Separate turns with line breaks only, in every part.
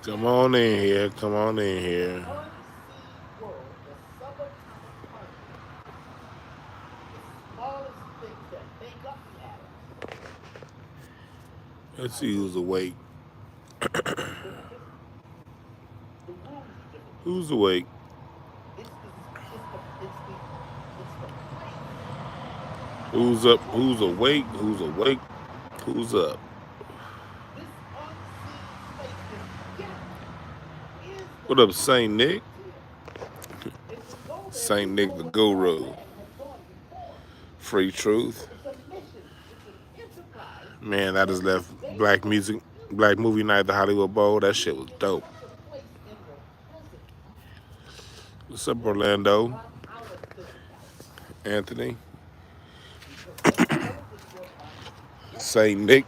Come on in here. Come on in here. Let's see who's awake. Who's awake? Who's up? Who's awake? Who's awake? Who's up? What up, Saint Nick? Saint Nick the Guru. Free Truth. Man, I just left Black Music, Black Movie Night at the Hollywood Bowl. That shit was dope. What's up, Orlando? Anthony? Saint Nick.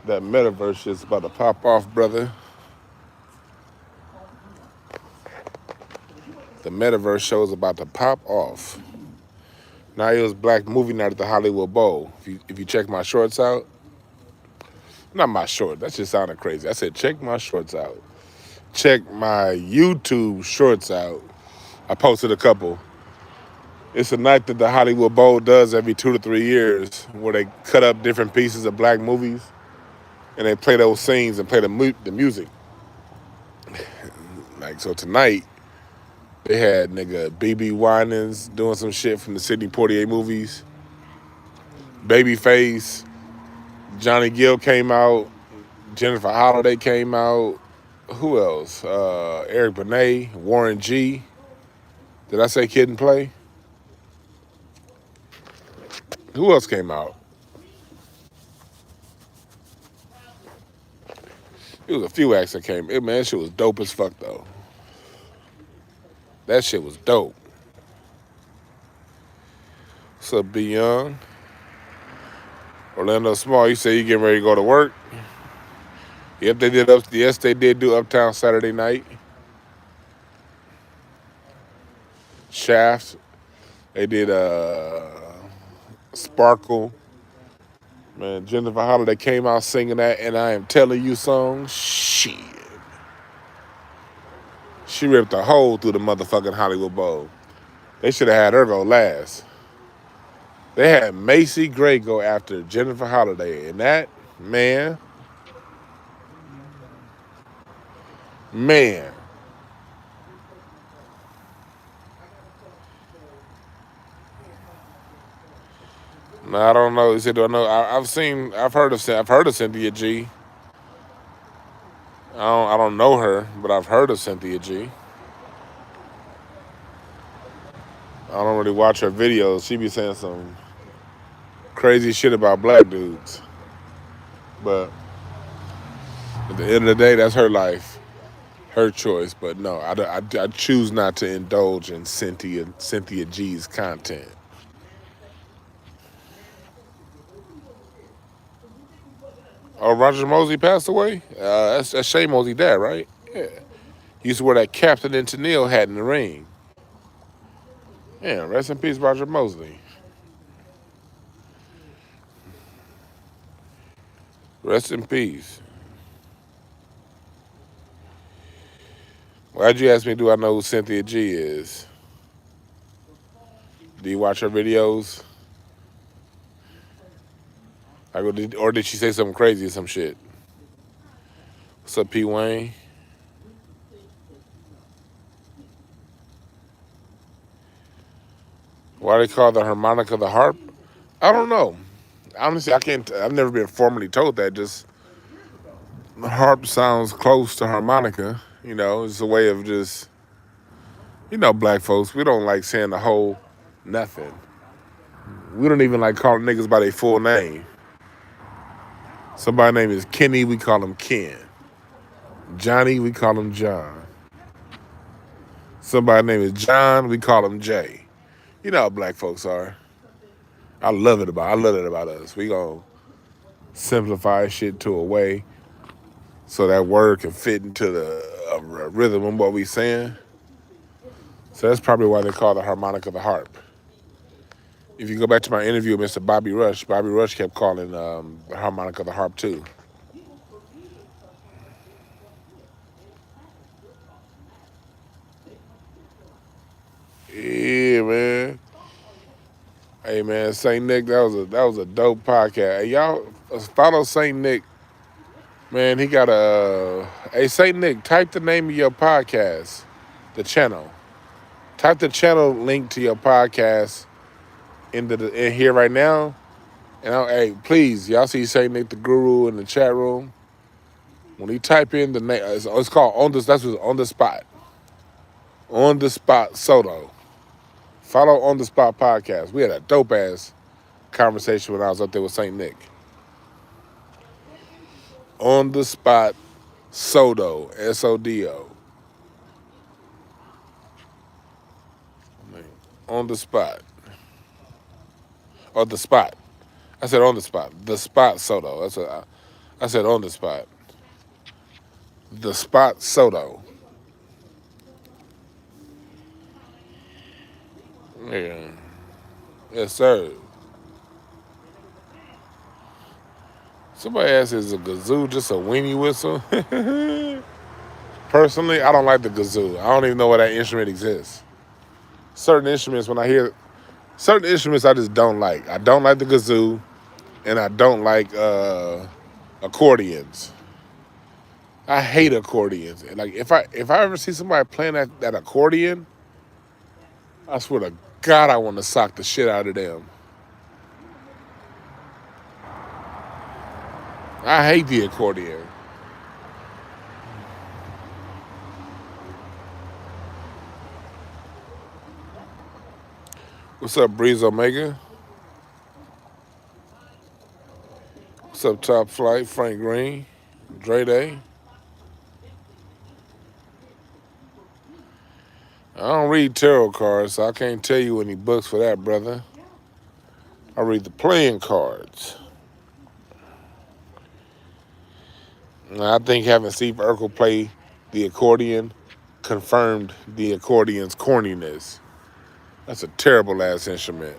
That metaverse is about to pop off, brother. The metaverse show is about to pop off. Now it was Black Movie Night at the Hollywood Bowl. If you check my shorts out, not my short, that just sounded crazy. I said check my shorts out. Check my YouTube shorts out. I posted a couple. It's a night that the Hollywood Bowl does every 2 to 3 years where they cut up different pieces of black movies and they play those scenes and play the music. Like, so tonight, they had nigga BB Winans doing some shit from the Sidney Poitier movies. Babyface, Johnny Gill came out. Jennifer Holliday came out. Who else? Eric Benet, Warren G. Did I say Kid and Play? Who else came out? It was a few acts that came. Man, that shit was dope as fuck, though. That shit was dope. What's up, B Young? Orlando Small, you say you getting ready to go to work? Yep, yes, they did do Uptown Saturday night. Shaft. They did Sparkle. Man, Jennifer Holliday came out singing that And I Am Telling You song. Shit. She ripped a hole through the motherfucking Hollywood Bowl. They should have had her go last. They had Macy Gray go after Jennifer Holliday. And that, man. No, I don't know. He said, "Do I know?" I've heard of Cynthia G. I don't know her, but I've heard of Cynthia G. I don't really watch her videos. She be saying some crazy shit about black dudes. But at the end of the day, that's her life, her choice. But no, I choose not to indulge in Cynthia G's content. Oh, Roger Mosey passed away? That's Shay Mosey dad, right? Yeah. He used to wear that Captain and Tennille hat in the ring. Yeah, rest in peace, Roger Mosley. Rest in peace. Why'd you ask me, do I know who Cynthia G is? Do you watch her videos? Or did she say something crazy or some shit? What's up, P. Wayne? Why they call the harmonica the harp? I don't know. Honestly, I've never been formally told that. Just the harp sounds close to harmonica. You know, it's a way of just, black folks, we don't like saying the whole nothing. We don't even like calling niggas by their full name. Somebody's name is Kenny, we call him Ken. Johnny, we call him John. Somebody's name is John, we call him Jay. You know how black folks are. I love it about us. We gonna simplify shit to a way so that word can fit into the rhythm of what we saying. So that's probably why they call the harmonica the harp. If you go back to my interview with Mr. Bobby Rush kept calling the harmonica the harp too. Yeah, man. Hey, man, Saint Nick, that was a dope podcast. Hey, y'all follow Saint Nick. Man, he got a. Hey, Saint Nick, type the name of your podcast, the channel. Type the channel link to your podcast in here right now. And hey, please, y'all see Saint Nick the Guru in the chat room. When you type in the name, it's called That's what's on the spot. On the spot Soto. Follow On the Spot podcast. We had a dope ass conversation when I was up there with Saint Nick. On the spot Soto, Sodo. On the spot. Or the spot. I said on the spot. The spot Soto. That's what I said on the spot. The spot Soto. Yeah. Yes, sir. Somebody asked, is a kazoo just a weenie whistle? Personally, I don't like the kazoo. I don't even know why that instrument exists. Certain instruments, certain instruments I just don't like. I don't like the kazoo, and I don't like accordions. I hate accordions. Like if I ever see somebody playing that accordion, I swear to God, I want to sock the shit out of them. I hate the accordion. What's up, Breeze Omega? What's up, Top Flight, Frank Green, Dre Day? I don't read tarot cards, so I can't tell you any books for that, brother. I read the playing cards. And I think having Steve Urkel play the accordion confirmed the accordion's corniness. That's a terrible ass instrument.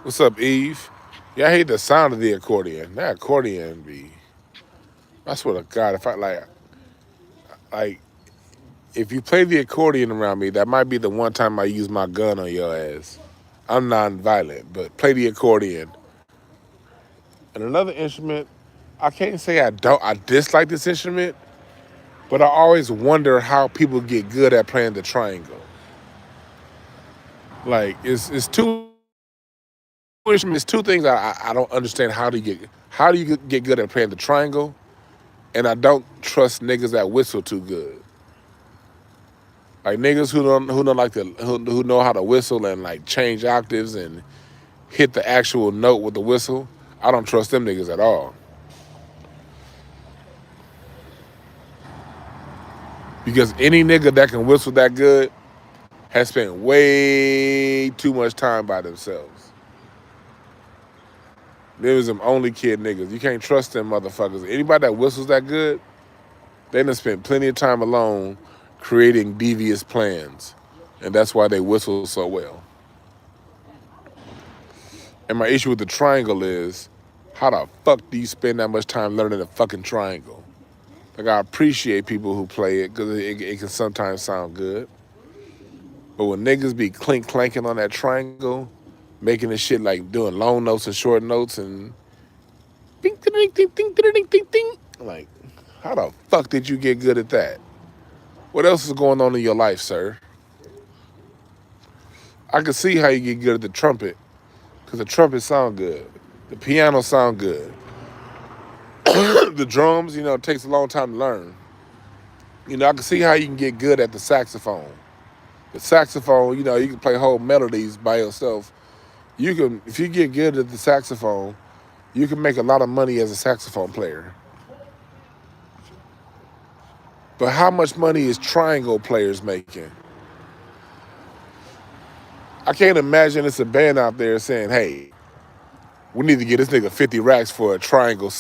What's up, Eve? Yeah, I hate the sound of the accordion. That accordion be. I swear to God, if I like, if you play the accordion around me, that might be the one time I use my gun on your ass. I'm non-violent, but play the accordion. And another instrument, I can't say I dislike this instrument, but I always wonder how people get good at playing the triangle. Like it's two instruments, two things I don't understand how do you get good at playing the triangle, and I don't trust niggas that whistle too good. Like niggas who know how to whistle and like change octaves and hit the actual note with the whistle. I don't trust them niggas at all. Because any nigga that can whistle that good has spent way too much time by themselves. There was them only kid niggas. You can't trust them motherfuckers. Anybody that whistles that good, they done spent plenty of time alone creating devious plans. And that's why they whistle so well. And my issue with the triangle is, how the fuck do you spend that much time learning a fucking triangle? Like, I appreciate people who play it because it can sometimes sound good. But when niggas be clanking on that triangle, making this shit like doing long notes and short notes and ding, ding, ding, ding, ding, ding, ding, ding. Like, how the fuck did you get good at that? What else is going on in your life, sir? I can see how you get good at the trumpet, because the trumpet sound good. The piano sound good. The drums, it takes a long time to learn. I can see how you can get good at the saxophone. The saxophone, you can play whole melodies by yourself. If you get good at the saxophone, you can make a lot of money as a saxophone player. But how much money is triangle players making? I can't imagine it's a band out there saying, hey, we need to get this nigga 50 racks for a triangle.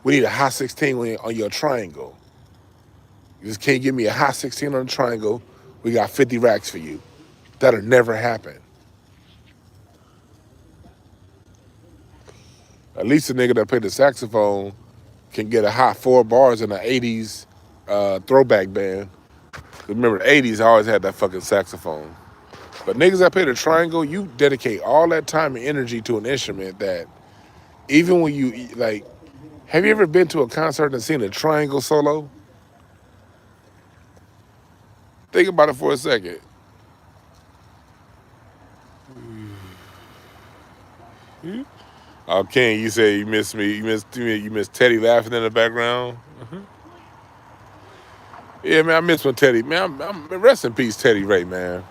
We need a high 16 on your triangle. You just can't give me a high 16 on a triangle. We got 50 racks for you. That'll never happen. At least a nigga that played the saxophone can get a high 4 bars in the 80s throwback band. Remember the 80s always had that fucking saxophone. But niggas that play the triangle, you dedicate all that time and energy to an instrument that even when you, like, have you ever been to a concert and seen a triangle solo? Think about it for a second. Oh, Ken, you say you miss me. You miss Teddy laughing in the background. Yeah, man, I miss when Teddy. Man, rest in peace, Teddy Ray, man.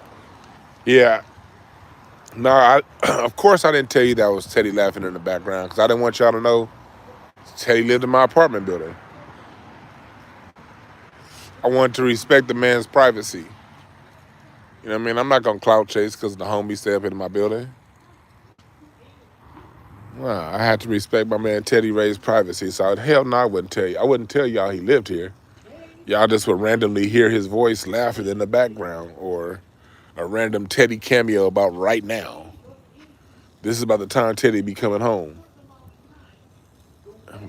Yeah. No, of course I didn't tell you that was Teddy laughing in the background because I didn't want y'all to know Teddy lived in my apartment building. I wanted to respect the man's privacy. You know what I mean? I'm not gonna clout chase because the homies stay up in my building. Nah, I had to respect my man Teddy Ray's privacy. So hell no, I wouldn't tell you. I wouldn't tell y'all he lived here. Y'all just would randomly hear his voice laughing in the background or a random Teddy cameo about right now. This is about the time Teddy be coming home.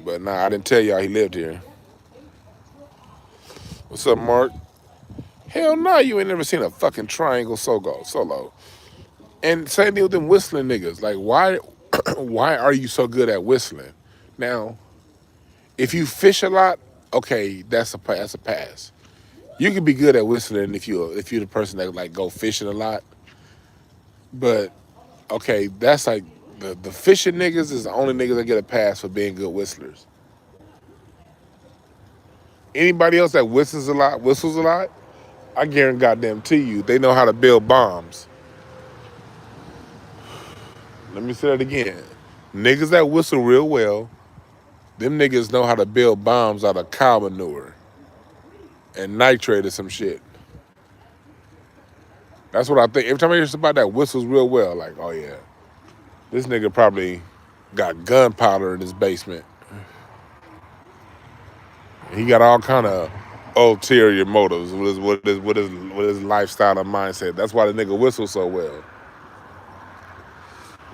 But nah, I didn't tell y'all he lived here. What's up, Mark? Hell no, you ain't never seen a fucking triangle solo. And same thing with them whistling niggas. Like, why are you so good at whistling? Now, if you fish a lot, okay, that's a pass. You can be good at whistling if you're the person that like go fishing a lot. But okay, that's like the fishing niggas is the only niggas that get a pass for being good whistlers. Anybody else that whistles a lot, I guarantee goddamn to you, they know how to build bombs. Let me say that again. Niggas that whistle real well, them niggas know how to build bombs out of cow manure and nitrate or some shit. That's what I think. Every time I hear somebody that whistles real well, like, oh yeah, this nigga probably got gunpowder in his basement. He got all kind of ulterior motives with his lifestyle and mindset. That's why the nigga whistles so well.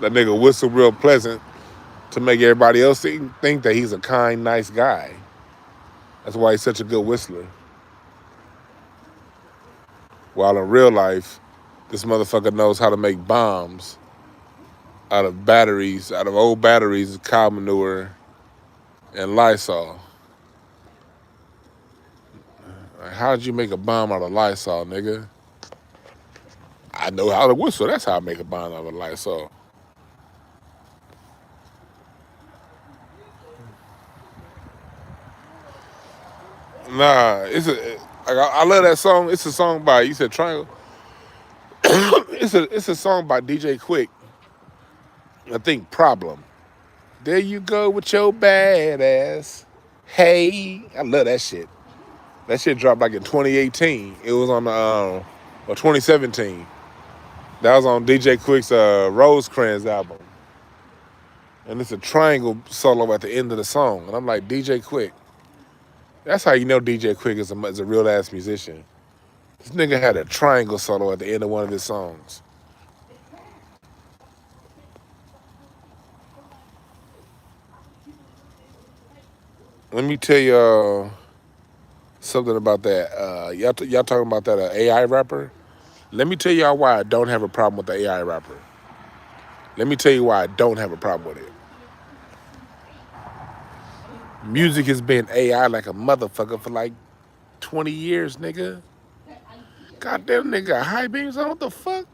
That nigga whistle real pleasant to make everybody else think that he's a kind, nice guy. That's why he's such a good whistler. While in real life, this motherfucker knows how to make bombs out of old batteries, cow manure, and Lysol. How did you make a bomb out of Lysol, nigga? I know how to whistle. That's how I make a bomb out of Lysol. Nah, I love that song. It's a song by, you said Triangle. It's a song by DJ Quick. I think Problem. There you go with your badass. Hey, I love that shit. That shit dropped like in 2018. It was on the or 2017. That was on DJ Quick's Rosecrans album. And it's a triangle solo at the end of the song. And I'm like, DJ Quick. That's how you know DJ Quick is a real ass musician. This nigga had a triangle solo at the end of one of his songs. Let me tell y'all something about that. Y'all talking about that AI rapper? Let me tell y'all why I don't have a problem with the AI rapper. Let me tell you why I don't have a problem with it. Music has been AI like a motherfucker for like 20 years, nigga. Goddamn nigga got high beams on, what the fuck?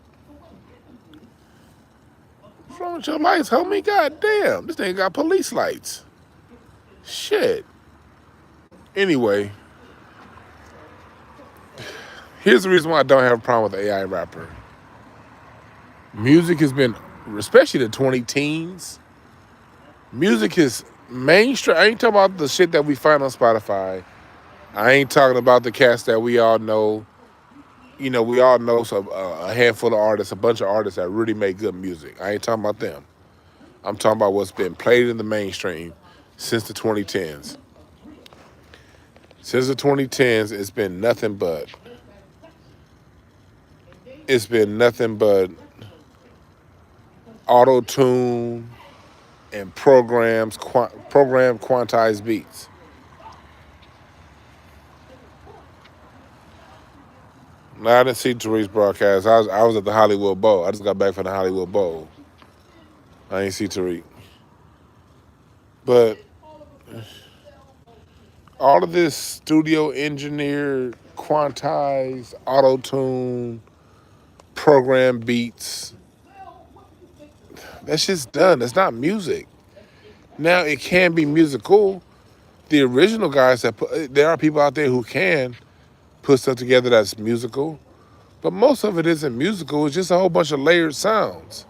What's wrong with your lights, homie? Goddamn, this nigga got police lights. Shit. Anyway, here's the reason why I don't have a problem with the AI rapper. Music has been, especially the 2010s, music is mainstream. I ain't talking about the shit that we find on Spotify. I ain't talking about the cast that we all know. You know, we all know a handful of artists, a bunch of artists that really make good music. I ain't talking about them. I'm talking about what's been played in the mainstream since the 2010s. Since the 2010s, it's been nothing but auto-tune and programmed quantized beats. No, I didn't see Tariq's broadcast. I was at the Hollywood Bowl. I just got back from the Hollywood Bowl. I didn't see Tariq. But all of this studio engineer, quantized, auto-tune, program beats, that's just done. That's not music. Now, it can be musical. The original guys there are people out there who can put stuff together that's musical, but most of it isn't musical. It's just a whole bunch of layered sounds.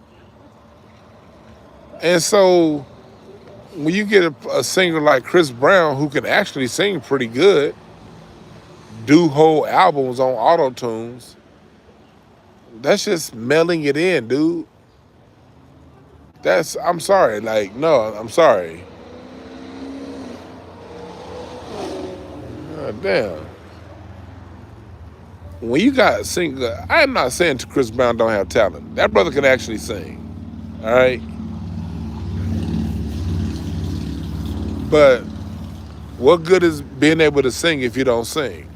And so when you get a singer like Chris Brown who can actually sing pretty good, do whole albums on auto tunes, that's just mailing it in, dude. I'm sorry. Like, no, I'm sorry. God damn. When you got a singer, I'm not saying Chris Brown don't have talent. That brother can actually sing. All right. But what good is being able to sing if you don't sing?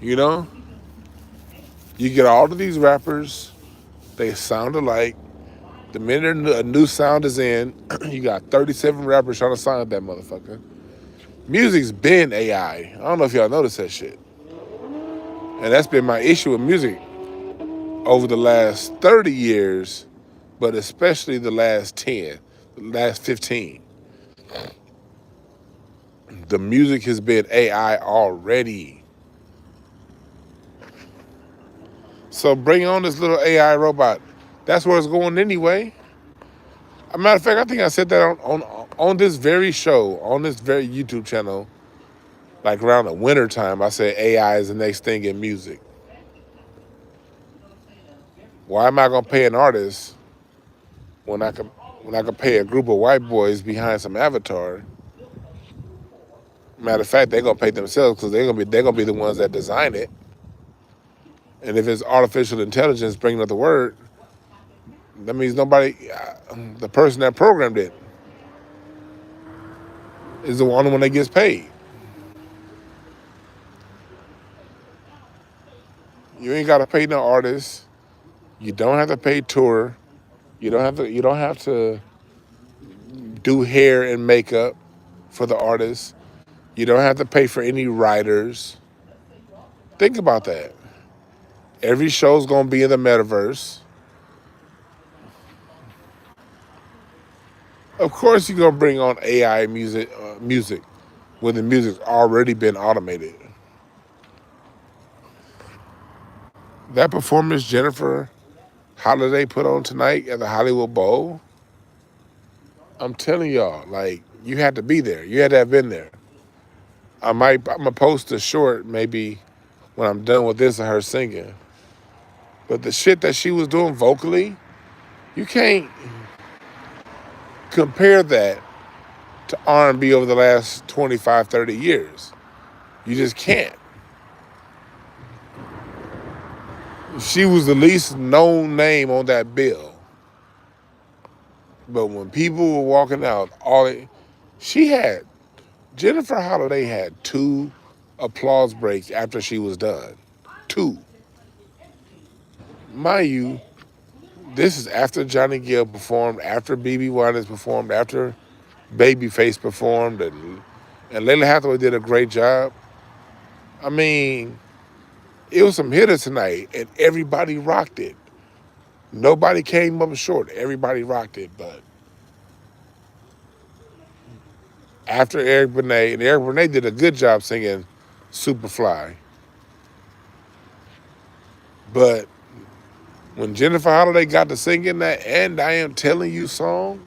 You know? You get all of these rappers, they sound alike. The minute a new sound is in, you got 37 rappers trying to sound that motherfucker. Music's been AI. I don't know if y'all noticed that shit. And that's been my issue with music over the last 30 years, but especially the last 10, the last 15. The music has been AI already. So bring on this little AI robot. That's where it's going anyway. As a matter of fact, I think I said that on this very show, on this very YouTube channel, like around the winter time, I said AI is the next thing in music. Why am I gonna pay an artist when I can pay a group of white boys behind some avatar? Matter of fact, they're gonna pay themselves because they're gonna be the ones that design it. And if it's artificial intelligence bringing up the word, that means the person that programmed it is the only one that gets paid. You ain't gotta pay no artist. You don't have to pay tour. You don't have to do hair and makeup for the artist. You don't have to pay for any writers. Think about that. Every show's gonna be in the metaverse. Of course, you're gonna bring on AI music when the music's already been automated. That performance Jennifer Holiday put on tonight at the Hollywood Bowl, I'm telling y'all, like, you had to be there. You had to have been there. I'm gonna post a short maybe when I'm done with this of her singing. But the shit that she was doing vocally, you can't compare that to R&B over the last 25, 30 years. You just can't. She was the least known name on that bill. But when people were walking out, Jennifer Holiday had 2 applause breaks after she was done. 2. Mind you, this is after Johnny Gill performed, after BB Winans performed, after Babyface performed, and Layla Hathaway did a great job. I mean, it was some hitters tonight, and everybody rocked it. Nobody came up short. Everybody rocked it, but after Eric Benet, and Eric Benet did a good job singing Superfly. But when Jennifer Holiday got to singing that "And I Am Telling You" song,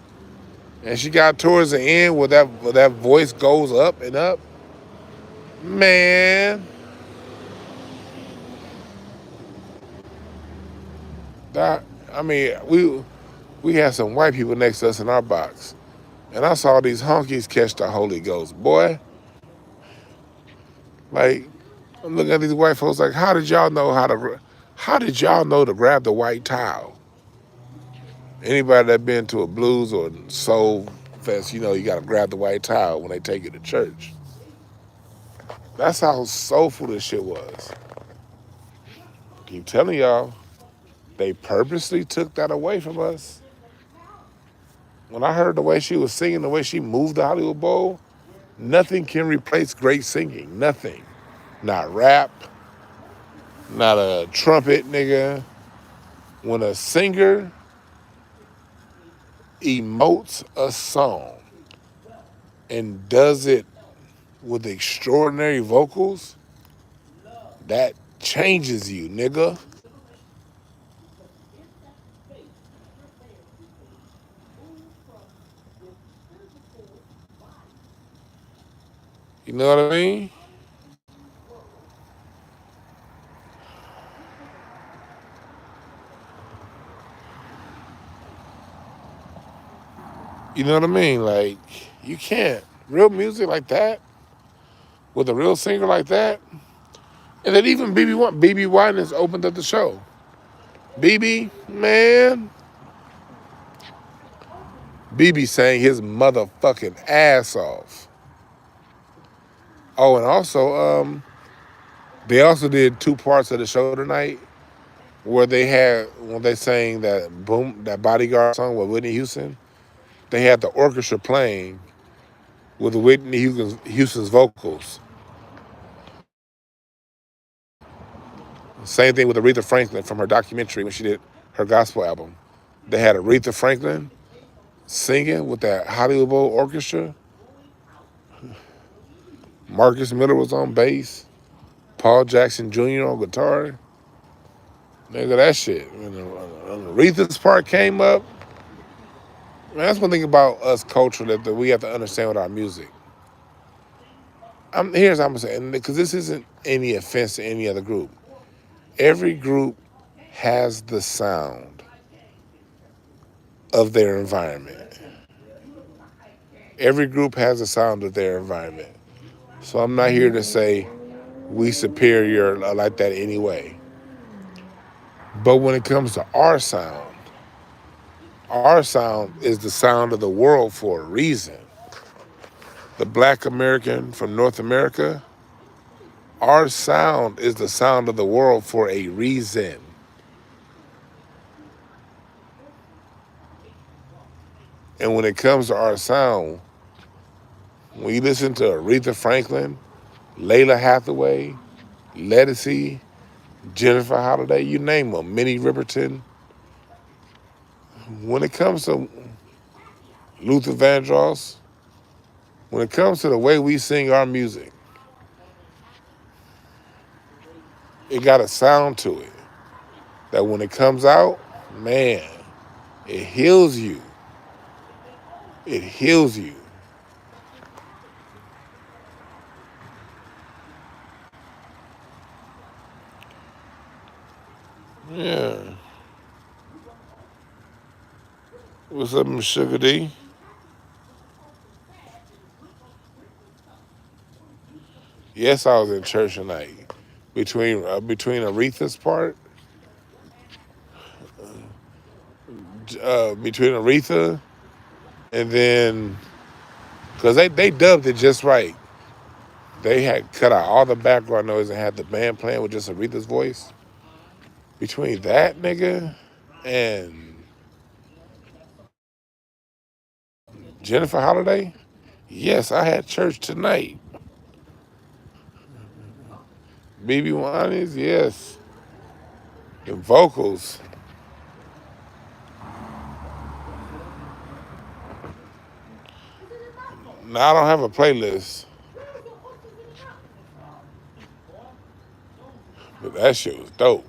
and she got towards the end where that voice goes up and up, man, we had some white people next to us in our box, and I saw these honkies catch the Holy Ghost, boy. Like, I'm looking at these white folks like, how did y'all know to grab the white towel? Anybody that been to a blues or soul fest, you got to grab the white towel when they take you to church. That's how soulful this shit was. keep telling y'all, they purposely took that away from us. When I heard the way she was singing, the way she moved the Hollywood Bowl, nothing can replace great singing. Nothing. Not rap, not a trumpet, nigga. When a singer emotes a song and does it with extraordinary vocals, that changes you, nigga. You know what I mean? You know what I mean? Like, you can't. Real music like that, with a real singer like that, and then even BB Winans opened up the show. BB, man, BB sang his motherfucking ass off. Oh, and also, they also did 2 parts of the show tonight where when they sang that Bodyguard song with Whitney Houston, they had the orchestra playing with Whitney Houston's vocals. Same thing with Aretha Franklin from her documentary when she did her gospel album. They had Aretha Franklin singing with that Hollywood Bowl orchestra. Marcus Miller was on bass. Paul Jackson Jr. on guitar. Nigga, that shit. When Aretha's part came up, man, that's one thing about us culture that we have to understand with our music. Here's what I'm saying, because this isn't any offense to any other group. Every group has the sound of their environment. Every group has the sound of their environment. So I'm not here to say we superior like that anyway. But when it comes to our sound is the sound of the world for a reason. The Black American from North America, our sound is the sound of the world for a reason. And when it comes to our sound, when you listen to Aretha Franklin, Layla Hathaway, Ledisi, Jennifer Holiday, you name them, Minnie Riperton, when it comes to Luther Vandross, when it comes to the way we sing our music, it got a sound to it that when it comes out, man, it heals you. It heals you. Yeah. What's up, Miss Sugar D? Yes, I was in church tonight. Between Aretha's part, between Aretha, and then, because they dubbed it just right. They had cut out all the background noise and had the band playing with just Aretha's voice. Between that nigga and Jennifer Holiday, yes, I had church tonight. BB Winans, yes. The vocals. Now, I don't have a playlist, but that shit was dope.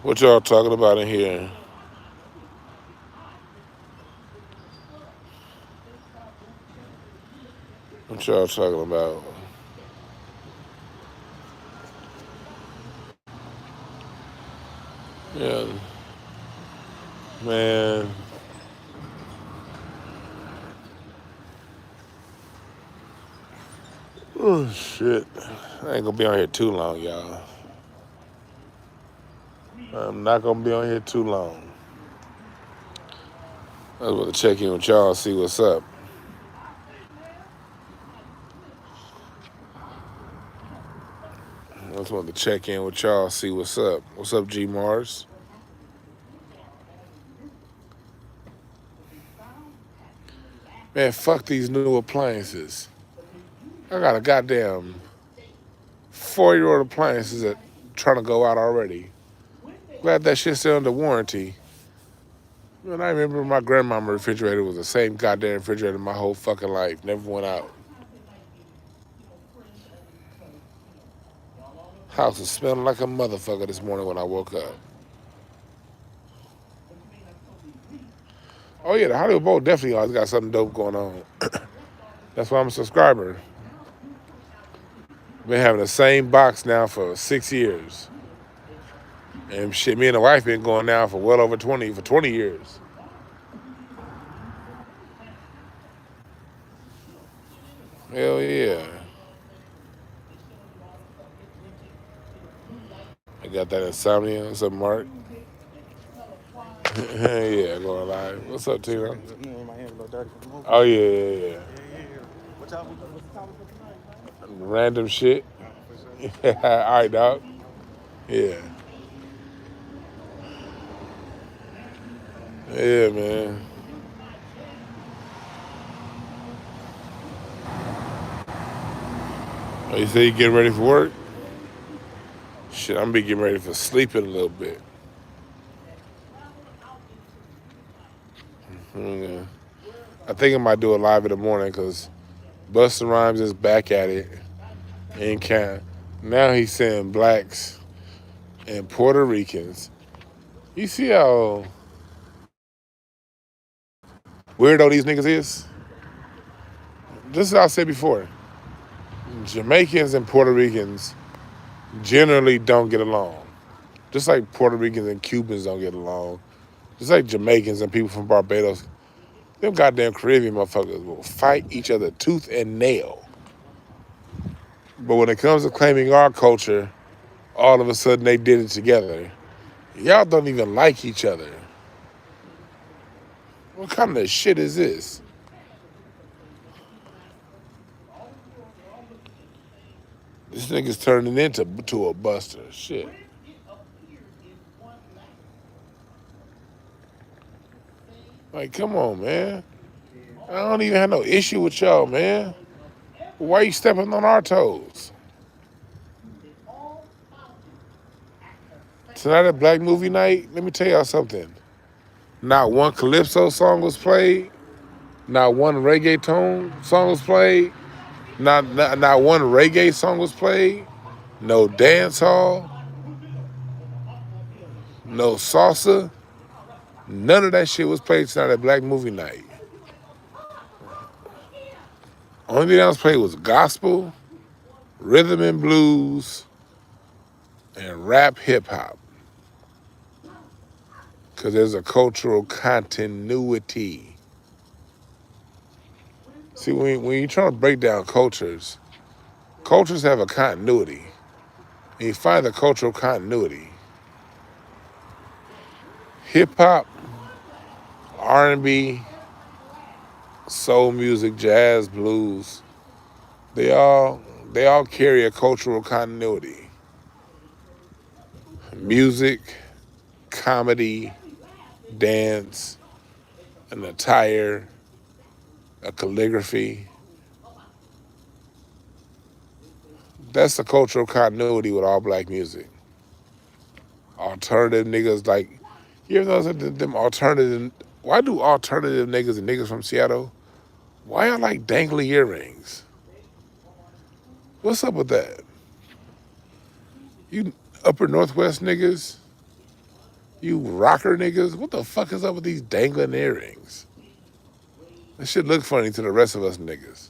What y'all talking about in here? What y'all talking about? Yeah, man. Oh, shit. I ain't gonna be on here too long, y'all. I'm not gonna be on here too long. I was about to check in with y'all, see what's up. just wanted to check in with y'all, see what's up. What's up, G Mars? Man, fuck these new appliances. I got a goddamn 4-year-old appliances that trying to go out already. Glad that shit's still under warranty. Man, I remember my grandmama refrigerator was the same goddamn refrigerator my whole fucking life. Never went out. House was smelling like a motherfucker this morning when I woke up. Oh yeah, the Hollywood Bowl definitely always got something dope going on. That's why I'm a subscriber. Been having the same box now for 6 years. And shit, me and the wife been going now for well over 20 years. Hell yeah. I got that insomnia. What's up, Mark? Yeah, going live. What's up, Tina? Oh, yeah. Random shit. All right, dog. Yeah. Yeah, man. Oh, you say you getting ready for work? Shit, I'm gonna be getting ready for sleeping a little bit. I think I might do it live in the morning because Busta Rhymes is back at it in Canada. Now he's saying blacks and Puerto Ricans. You see how weirdo these niggas is? This is what I said before. Jamaicans and Puerto Ricans generally don't get along. Just like Puerto Ricans and Cubans don't get along. Just like Jamaicans and people from Barbados. Them goddamn Caribbean motherfuckers will fight each other tooth and nail. But when it comes to claiming our culture, all of a sudden they did it together. Y'all don't even like each other. What kind of shit is this? This nigga's turning into a buster. Shit. Like, come on, man. I don't even have no issue with y'all, man. Why you stepping on our toes? Tonight at Black Movie Night, let me tell y'all something. Not one Calypso song was played. Not one reggaeton song was played. Not one reggae song was played. No dance hall. No salsa. None of that shit was played tonight at Black Movie Night. Only thing that was played was gospel, rhythm and blues, and rap hip hop. Because there's a cultural continuity. See, when you're trying to break down cultures have a continuity. And you find the cultural continuity. Hip hop, R&B, soul music, jazz, blues, they all carry a cultural continuity. Music, comedy, dance, an attire, a calligraphy. That's the cultural continuity with all black music. Alternative niggas like, you ever notice them alternative, why do alternative niggas and niggas from Seattle, why y'all like dangly earrings? What's up with that? You upper Northwest niggas, you rocker niggas, what the fuck is up with these dangling earrings? That shit look funny to the rest of us niggas.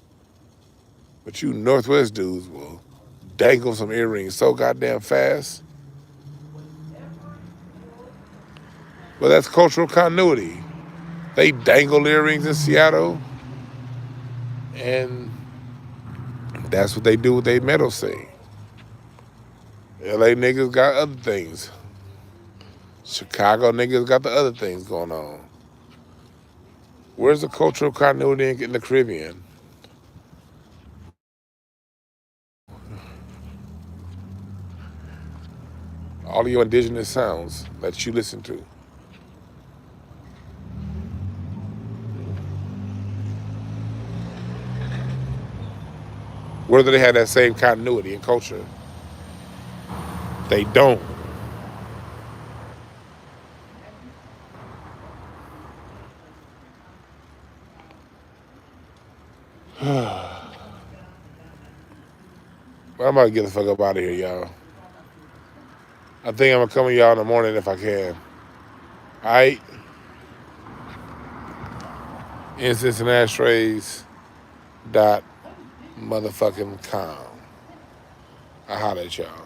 But you Northwest dudes will dangle some earrings so goddamn fast. But that's cultural continuity. They dangle earrings in Seattle, and that's what they do with their metal scene. LA niggas got other things. Chicago niggas got the other things going on. Where's the cultural continuity in the Caribbean? all of your indigenous sounds that you listen to. Whether they have that same continuity and culture, they don't. I'm about to get the fuck up out of here, y'all. I think I'm gonna come to y'all in the morning if I can. Alright? Incense and ashtrays dot motherfucking com. I holler at y'all.